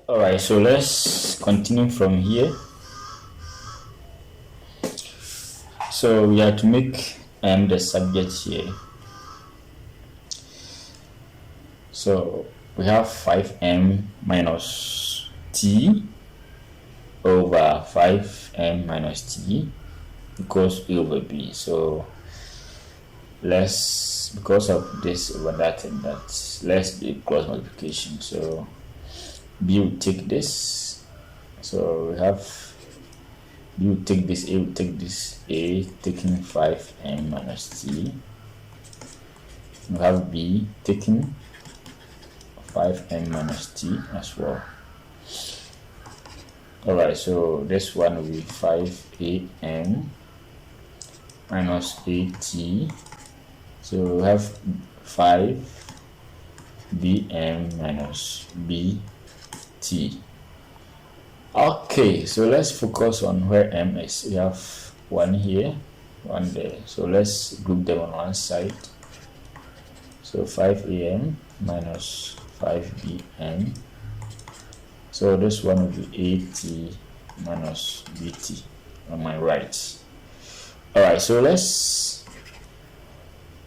Alright, so let's continue from here. So we have to make the subject here. So we have 5m minus t over 5m minus t equals a over b. So let's, because of this over that and that, let's do cross multiplication. So b will take this, so we have b will take this, a will take this, a taking 5m minus t, we have b taking 5m minus t as well. Alright, so this one will be 5am minus at, so we have 5bm minus bt. Okay, so let's focus on where m is. We have one here, one there, so let's group them on one side. So 5am minus 5bm, so this one will be at minus bt on my right. Alright, so let's,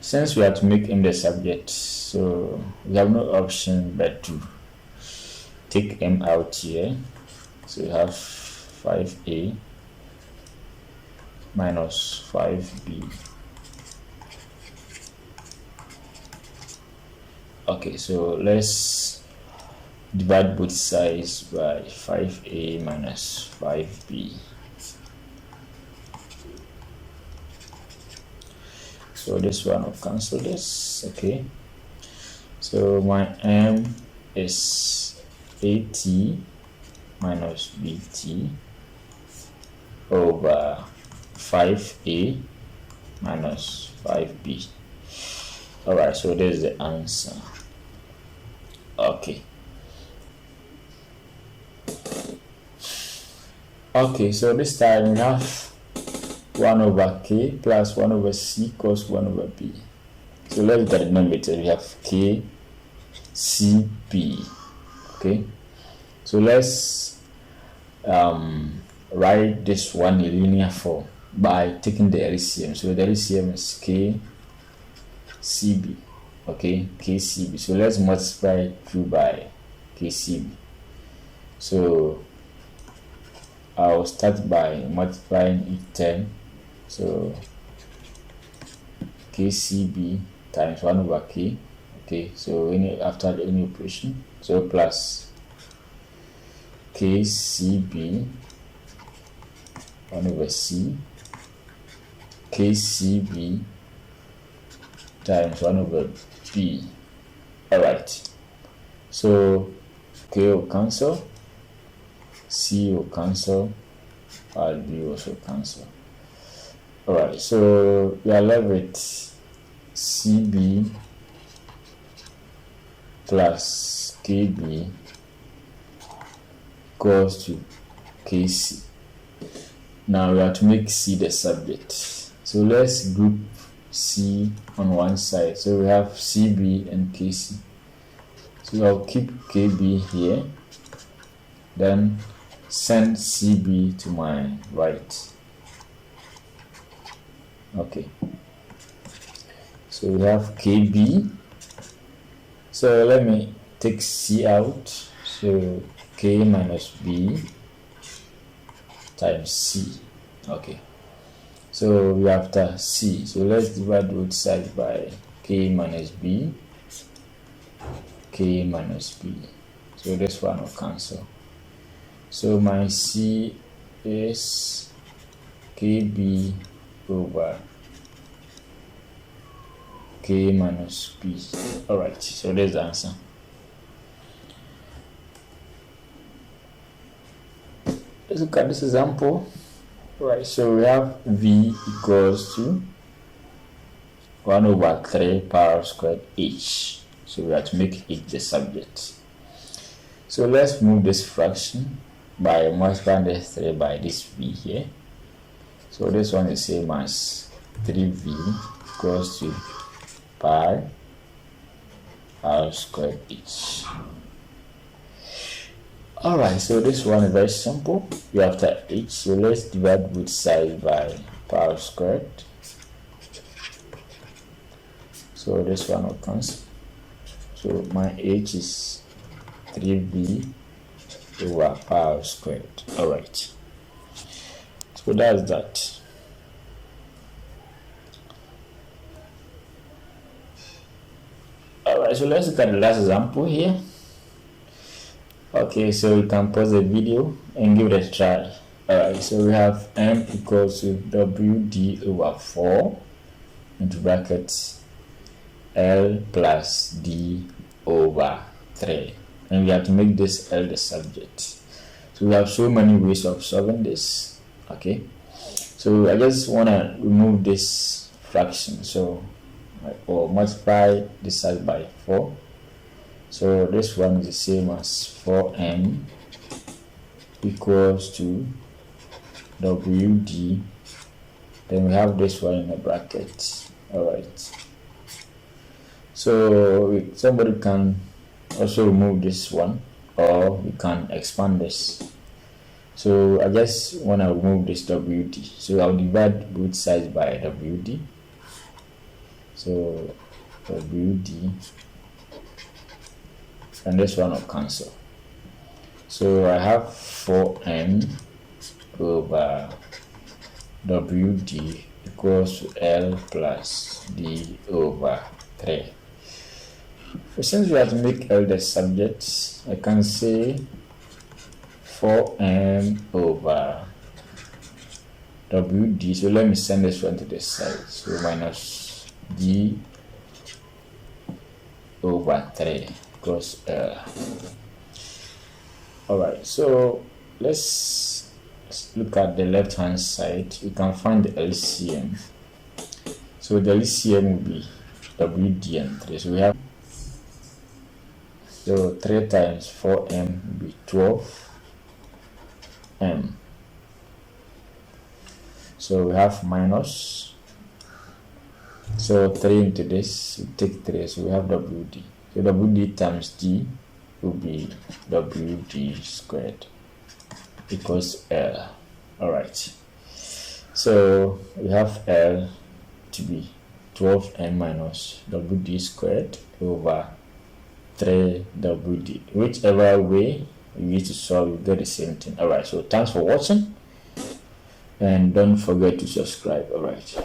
since we have to make m the subject, so we have no option but to take m out here. So you have 5a minus 5b. Okay, so let's divide both sides by 5a minus 5b. So this one will cancel this. Okay, so my m is at minus bt over 5a minus 5b. Alright, so there's the answer. Okay. Okay, so this time we have 1 over k plus 1 over c equals 1 over b. So let's get the denominator. We have k, c, b. Okay, so let's write this one in linear form by taking the LCM. So the LCM is k, cb. Okay, kcb. So let's multiply through by kcb. So I'll start by multiplying each term. So kcb times 1 over k. Okay, so after any operation, so plus kcb 1 over c, kcb times 1 over b. Alright, so k will cancel, c will cancel, and b will also cancel. Alright, so we are left with cb plus kb equals to kc. Now we have to make c the subject. So let's group c on one side. So we have cb and kc. So I'll keep kb here, then send cb to my right. Okay, so we have kb. So let me take c out. So k minus b times c. Okay, so we have the c. So let's divide both sides by k minus b, k minus b. So this one will cancel. So my c is kb over k minus b. Alright, so there's the answer. Let's look at this example. Right, so we have v equals to 1 over 3 power squared h. So we have to make h the subject. So let's move this fraction by multiplying this 3 by this v here. So this one is same as 3v equals to pi r squared h. Alright, so this one is very simple. You have to h, so let's divide both sides by power squared. So this one will cancel. So my h is 3b over power squared. Alright, so that's that. Alright, so let's look at the last example here. Okay, so you can pause the video and give it a try. Alright, so we have m equals to wd over 4 into brackets l plus d over 3. And we have to make this L the subject. So we have so many ways of solving this. Okay, so I just want to remove this fraction, so or multiply this side by 4. So this one is the same as 4m equals to wd. Then we have this one in the bracket. Alright, so somebody can also remove this one, or we can expand this. So I just want to remove this wd, so I'll divide both sides by wd. So wd, and this one will cancel. So I have 4m over wd equals to L plus d over 3. So since we have to make L the subject, I can say 4m over wd. So let me send this one to this side. So minus d over 3 equals L. Alright, so let's look at the left hand side. You can find the LCM. So the LCM will be wd and 3. So we have, so 3 times 4m will be 12m. So we have minus, so 3 into this, we take 3, so we have wd. So wd times d will be wd squared equals L. Alright, so we have L to be 12m minus wd squared over 3wd. Whichever way you need to solve, you get the same thing. Alright, so thanks for watching, and don't forget to subscribe. Alright.